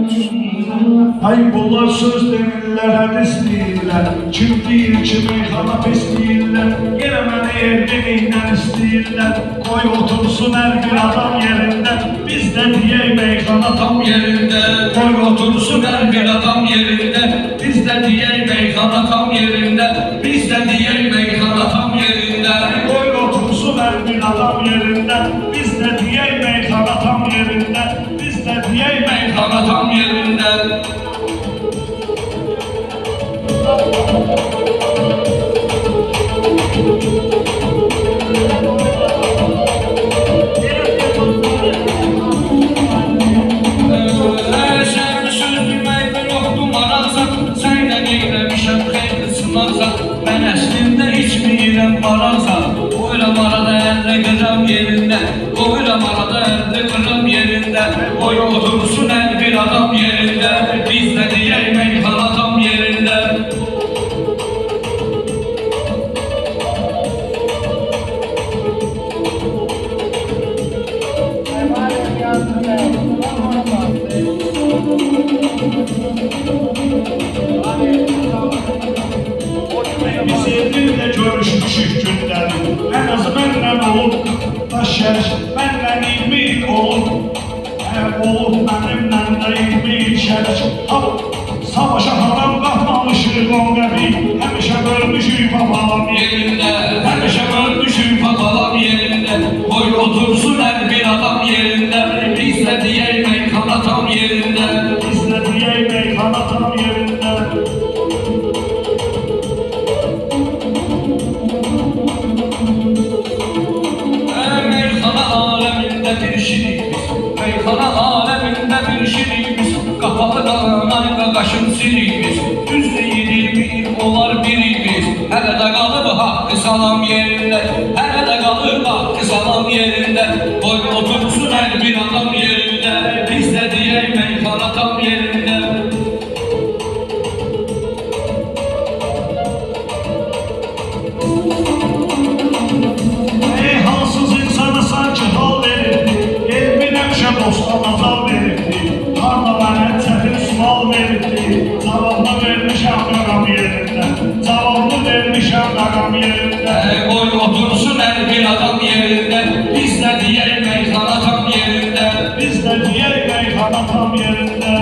Ay bunlar söz demirlər, hədis deyirlər. Kim deyir ki, meyxana pis deyirlər. Yenə məni evliliyindən istəyirlər. Qoy otursun hər bir adam yerində. Biz də deyək meyxana tam yerində. Qoy otursun hər bir adam yerində. Biz də deyək meyxana tam yerində. Biz də deyək meyxana tam yerində. Qoy otursun hər bir adam yerində. Biz də deyək meyxana tam yerində. Biz də deyək Meyxana tam yerində. Sən söz deməkdə yoxdur maraqsan. Sənlə neyləmişəm xeyli sınaqsan. Mən əslində içməyirəm maraqsan. Qoyram arada 50 qıram yerində. Qoyram arada 50 qıram yerində. Qoy otursun hər bir adam yerində. Biz də deyək meyxana tam yerində. Biz evliliklə görüşmüşük gündəlik. Ən azı mənlə olub daş şərik, mənlə 20 il olub. Olub mənimlə də 20 il şərik. Savaşa haram qalmamışıq 10 qəpik. Həmişə bölmüşük papalam Yerində, həmişə bölmüşük papalam yerində. Qoy otursun hər bir adam yerində. Biz də deyək meyxana tam yerində. Biz də deyək meyxana tam yerində. Meyxana aləmində bir şirik biz. Meyxana aləmində bir şirik biz. Qapalı qalanay qaqaşın sirik biz. Düzdür 20 il olar birik biz. Hələ də qalıb haqqı salam yerində. Hələ də qalıb haqqı salam yerində. Qoy otursun hər bir adam yerində. Biz də deyək meyxana tam yerində. Halsız insana sanki hal verirdi. Elmin həmişə dostana zal verirdi. Harda mənə çətin sual verirdi. Cavabını vermişəm məqam yerində. Cavabını vermişəm məqam yerində. Qoy otursun hər bir adam yerində. Biz də deyək meyxana tam yerində. Biz də deyək meyxana tam yerində.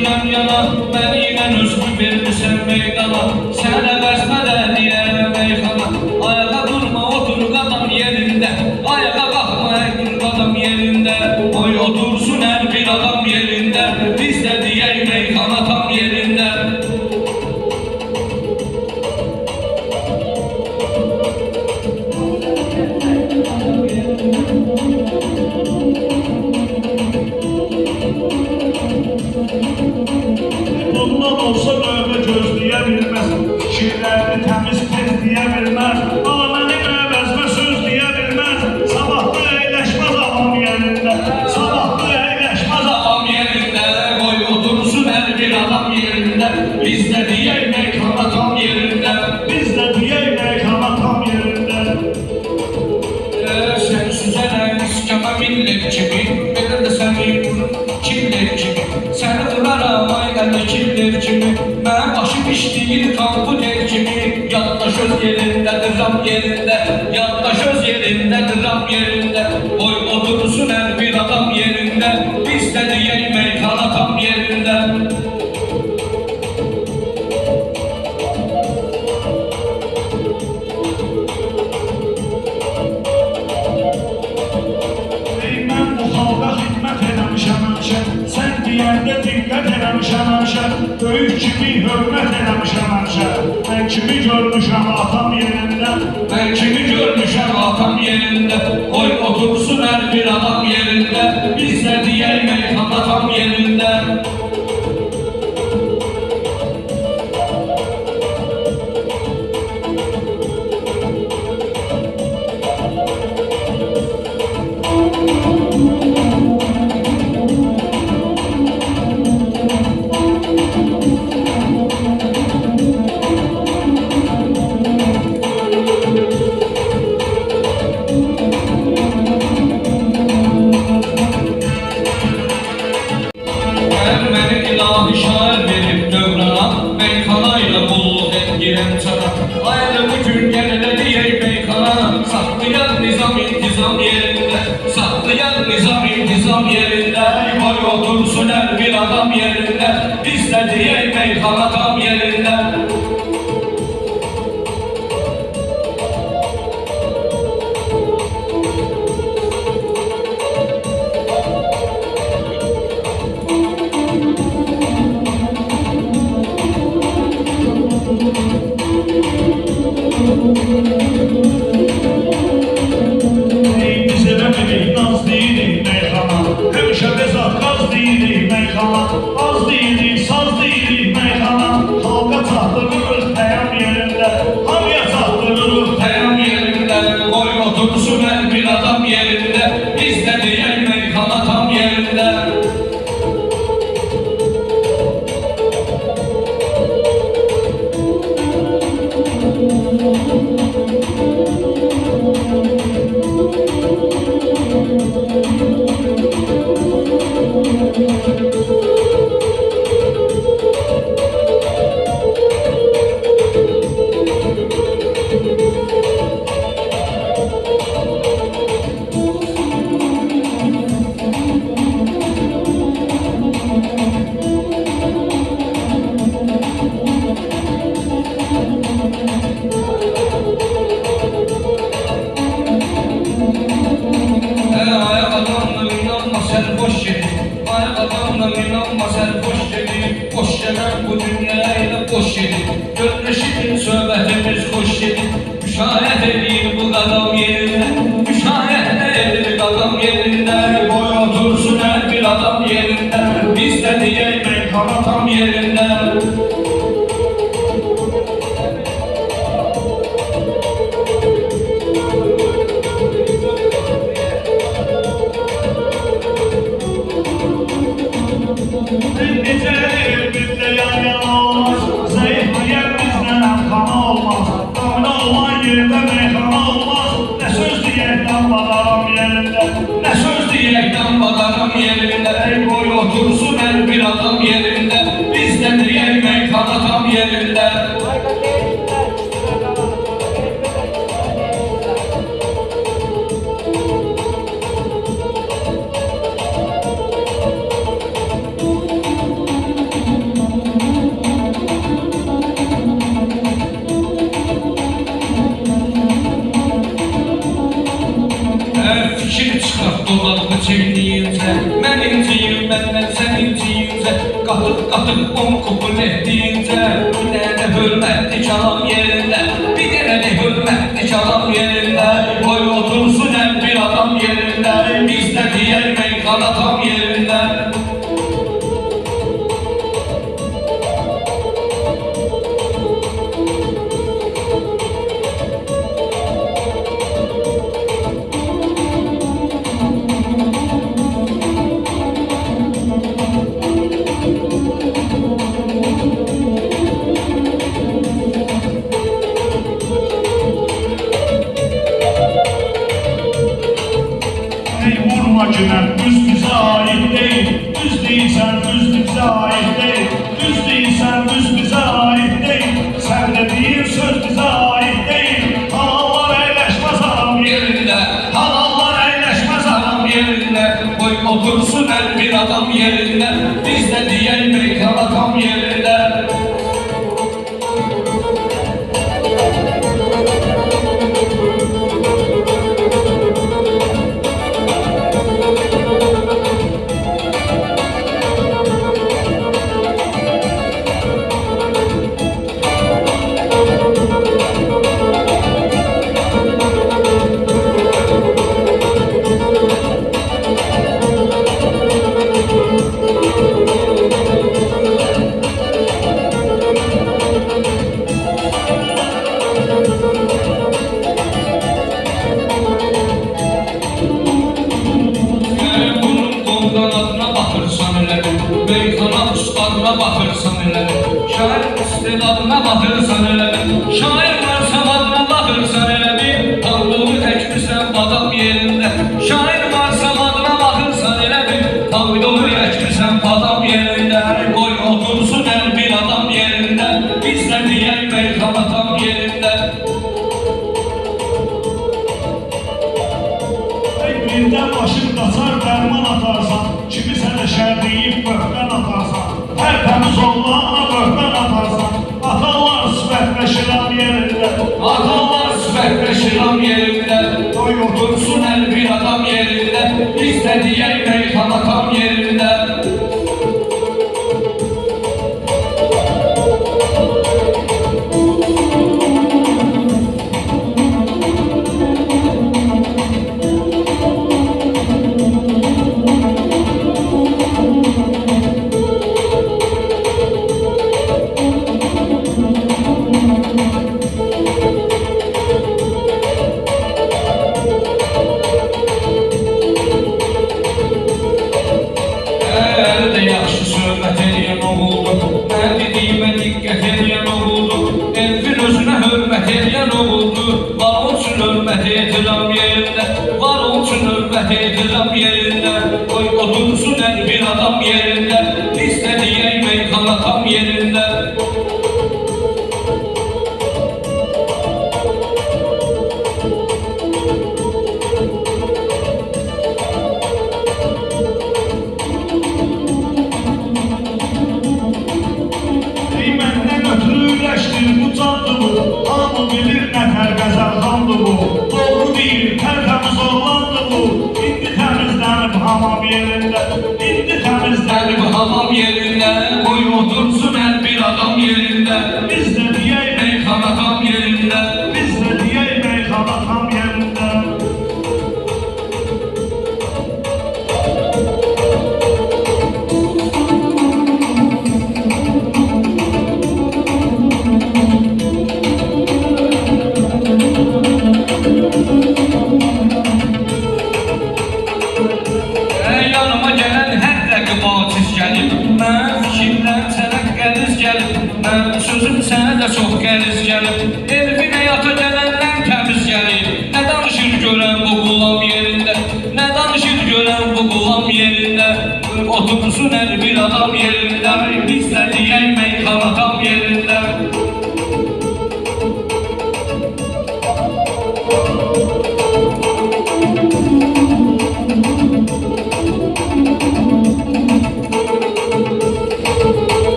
Yan yana, məni ilə özümü vermirsən meydana. Sənə vəzmədə deyərəm meyxana. Ayağa durma, otur qadam yerində. Ayağa qalxma, dur qadam yerində. Qoy otursun hər bir adam yerində. Biz də deyək meyxana tam yerində. Bundan olsa növbə gözləyə bilməz. Fikirlərini təmiz tez deyə bilməz. Mənim əvəzmə söz deyə bilməz. Sabahlı əyləşməz ağam yerində. Sabahlı əyləşməz ağam yerində. Qoy otursun hər bir adam yerində. Biz də deyək meyxana tam yerində. Biz də deyək meyxana tam yerində. Sən süzərən iskəmə millet kimi. Belə də sənin kimlər kimi. Səni vuraram ay qəndə kimlər kimi. Mənim başım işləyir komputer kimi. Yadda söz yerində, dıram yerində. Yadda söz yerində, dıram yerində. Qoy otursun hər bir adam yerində. Biz də deyək meyxana tam yerində. Mən bu xalqa xidmət eləmişəm həmişə. Sən deyəndə diqqət eləmişəm həmişə. Böyük kimi hörmət eləmişəm həmişə. Mən kimi görmüşəm atam yerində. Mən kimi görmüşəm atam yerində. Qoy otursun hər bir adam yerində. Biz də deyək meyxana tam yerində. meyxanayla qulluq etdirəm sana. Ayrı bu gün gələ deyək meyxana, saxlayan nizam intizam yerində, saxlayan nizam intizam yerində. Qoy otursun hər bir adam yerində, biz də deyək meyxana tam yerində. Az deyirik, saz deyirik meyxana, xalqa çatdırırıq təyam yerində, hamıya çatdırırıq Təyam yerində, qoy otursun hər bir adam yerində, biz də deyək meyxana tam yerində. Boş gələn bu dünyaya ilə boş gedir. Görünüşün söhbətimiz xoş gedir. Müşahidə edir bu qadam yerində, müşahidə edir qadam yerində. Qoy otursun hər bir adam yerində, biz də deyək meyxana tam yerində. Nə söz deyəkdən badaram yerində, qoy otursun hər bir adam yerində, biz də deyək meyxana tam yerində. Fikir çıxaq dolarını çəkdiyincə, mən inciyim, məndən sən inciyincə, qatıq on kupun etdiyincə, bir dənə hörmətli çalam yerində, bir dənə hörmətli çalam yerində. Qoy otursun hər bir adam yerində, biz də deyək meyxana tam yerində. Vurma günə, düz bizə aid deyil, düz deyilsən, düz bizə aid deyil, düz deyilsən, düz bizə aid deyil, sən də deyil, söz bizə aid deyil. Halallar əyləşməz aram yerində, halallar əyləşməz aram yerində, qoy otursun hər bir adam yerində, biz də deyək meyxana tam yerində. Baxırsan elə, şair istedadına baxırsan elə, şair varsamadına baxırsan elə, tanrını əkmirsən adam yerində, şair varsamadına baxırsan elə, tanrını əkmirsən adam yerində, qoy otursun hər bir adam yerində. deyib böhtən atarsan, tərtəmiz oğlana böhtən atarsan, atalar sifətləşirəm yerində, Atalar sifətləşirəm yerində, qoy otursun hər bir adam yerində, biz də deyək meyxana tam yerində. Edirəm yerində, qoy otursun hər bir adam yerində, biz də deyək meyxana tam yerində. Ey məndən ötürü ürəşdir bu candır bu, hamı bilir nə tər qəzəlxandır bu, doğru deyir, tərtəmiz oğlandır bu, indi təmizlənib hamam yerində, indi təmizlənib Hamam yerində, qoy otursun hər bir adam yerində, biz də deyək meyxana tam yerində. biz də deyək meyxana tam yerində. Yanıma gələn hər rəqib aciz gəlib, mən fikirdən sənə qəliz gəlib, mən sözüm sənə də çox qəliz gəlib, Elvin həyata gələnlər təmiz gəlib, nə danışır görən bu qulam yerində, nə danışır görən bu qulam yerində, otursun hər bir adam yerində, biz də deyək meyxana tam yerində.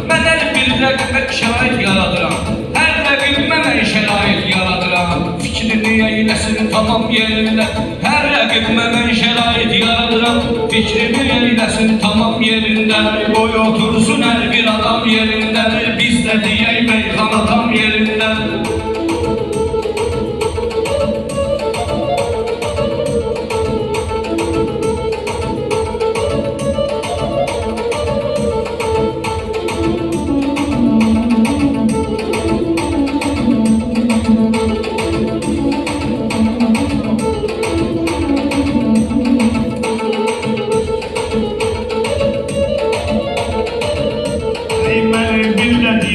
Mən hər bir rəqibə şərait yaradıram, hər rəqibimə mən şərait yaradıram, fikrini eyləsin tamam yerində, hər rəqibimə mən şərait yaradıram, fikrini eyləsin tamam yerində, qoy otursun hər bir adam yerində, biz də deyək meyxana tam yerində.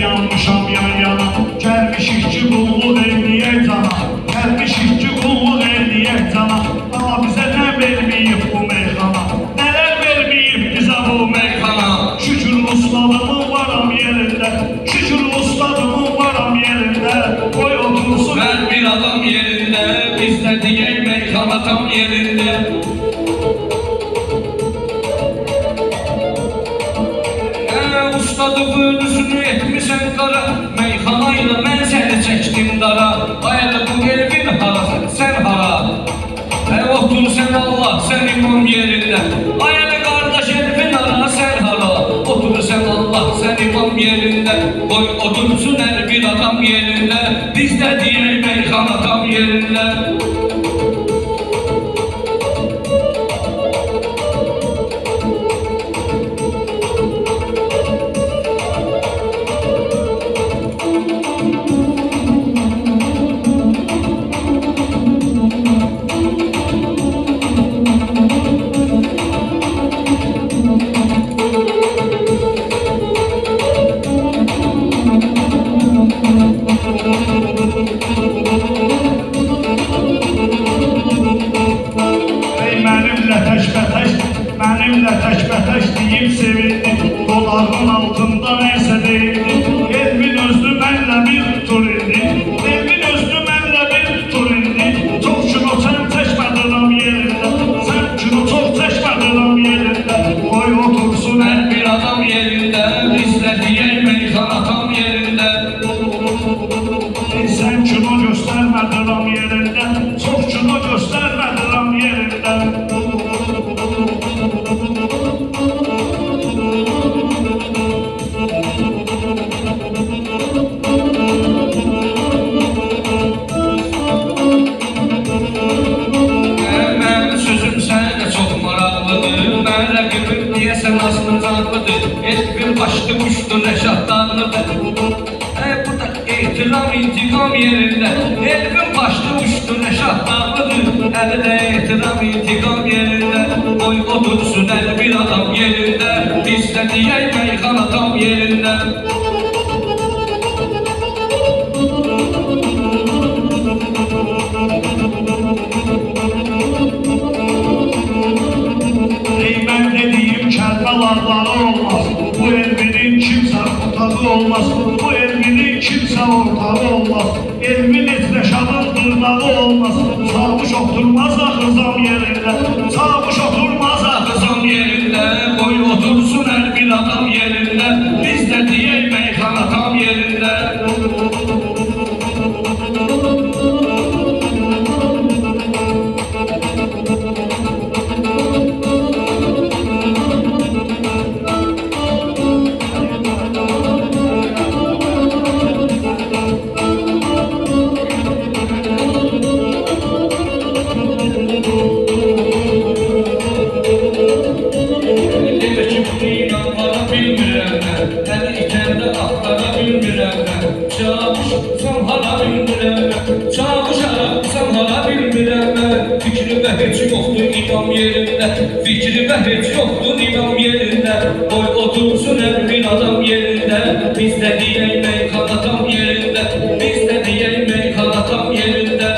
Yanmışam yan yana, gəlmişik ki qulluq eləyək cana, gəlmişik ki qulluq eləyək cana, amma bizə nə verməyib bu meyxana, nələr verməyib bizə bu meyxana. Şükür ustadımın varam yerində, şükür ustadımın varam yerində, qoy otursun hər bir adam yerində, biz də deyək meyxana tam yerində. Ustadı bölüsünü etmişsən qara, meyxana ilə mən səni çəkdim dara, ayələ bu evin hara, sən hara, otur sən Allah, sən imam yerində, ayələ qardaş evin hara, sən hara, otur sən Allah, sən imam yerində, qoy otursun hər bir adam yerində, biz də deyək meyxana tam yerində. təşbətəş, mənimlə təkbətəş deyib sevildi. Doların altında neysə deyildi. Elvin özlü mənlə bir tutur indi. Elvin özlü mənlə bir tutur indi. Çox kino sən çəkmədirəm yerində. Sən kino çox çəkmədirəm yerində. Qoy otursun Hər bir adam yerində, bizlə deyək meyxana tam yerində. Sən kino göstərmədirəm yerində. Çox kino göstərmədirəm yerində. Mənim sözüm sənə çox maraqlıdır. Mən rəqibim deyəsən azmırcaqlıdır. Elvin başlı uçdu Rəşaddanlıdır. Bu da ehtiram intiqam yerində. Elvin başlı uçdu Rəşaddanlıdır. Əli də ehtiram intiqam yerində. Qoy otursun hər bir adam yerində. Biz də deyək meyxana tam yerində. Mən dediyim kəlməlarları olmaz. Bu Elvinin kimsə ortağı olmaz. Bu Elvinin kimsə ortağı olmaz. Elvin Rəşadın dırnağı olmaz. Çavuş oturmaz axı zam yerində. Çavuş oturmaz axı zam yerində. Qoy otursun hər bir adam yerində. Biz də deyək meyxana tam yerində. Fikri və heç yoxdur imam yerində. Qoy otursun hər bir adam yerində. Biz də deyək meyxana tam yerində. Biz də deyək meyxana tam yerində.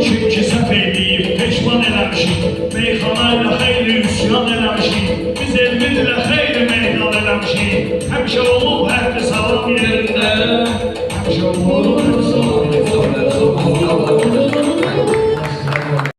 Kim ki səhv eləyib peşman eləmişik. Meyxana ilə xeyli üsyan eləmişik. Biz Elvinlə xeyli meydan eləmişik. Həmişə olub hərbi salam yerində. Həmişə olub hərbi salam yerində.